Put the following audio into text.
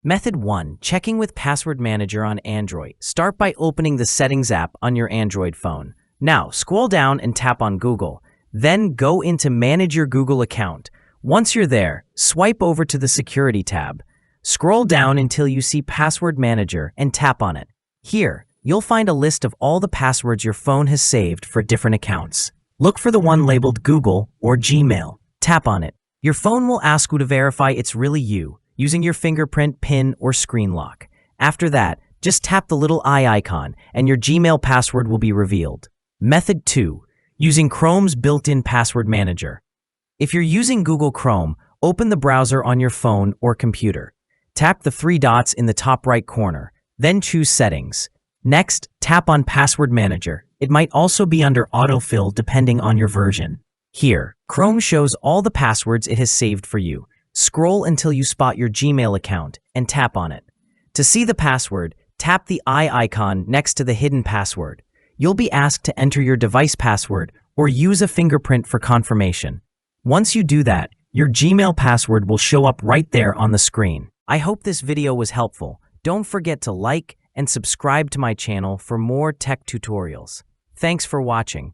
Method 1. Checking with Password Manager on Android. Start by opening the Settings app on your Android phone. Now, scroll down and tap on Google. Then go into Manage your Google account. Once you're there, swipe over to the Security tab. Scroll down until you see Password Manager and tap on it. Here, you'll find a list of all the passwords your phone has saved for different accounts. Look for the one labeled Google or Gmail. Tap on it. Your phone will ask you to verify it's really you, using your fingerprint, PIN, or screen lock. After that, just tap the little eye icon and your Gmail password will be revealed. Method 2. Using Chrome's built-in password manager. If you're using Google Chrome, open the browser on your phone or computer. Tap the three dots in the top right corner, then choose Settings. Next, tap on Password Manager. It might also be under Autofill depending on your version. Here, Chrome shows all the passwords it has saved for you. Scroll until you spot your Gmail account and tap on it. To see the password, tap the eye icon next to the hidden password. You'll be asked to enter your device password or use a fingerprint for confirmation. Once you do that, your Gmail password will show up right there on the screen. I hope this video was helpful. Don't forget to like and subscribe to my channel for more tech tutorials. Thanks for watching.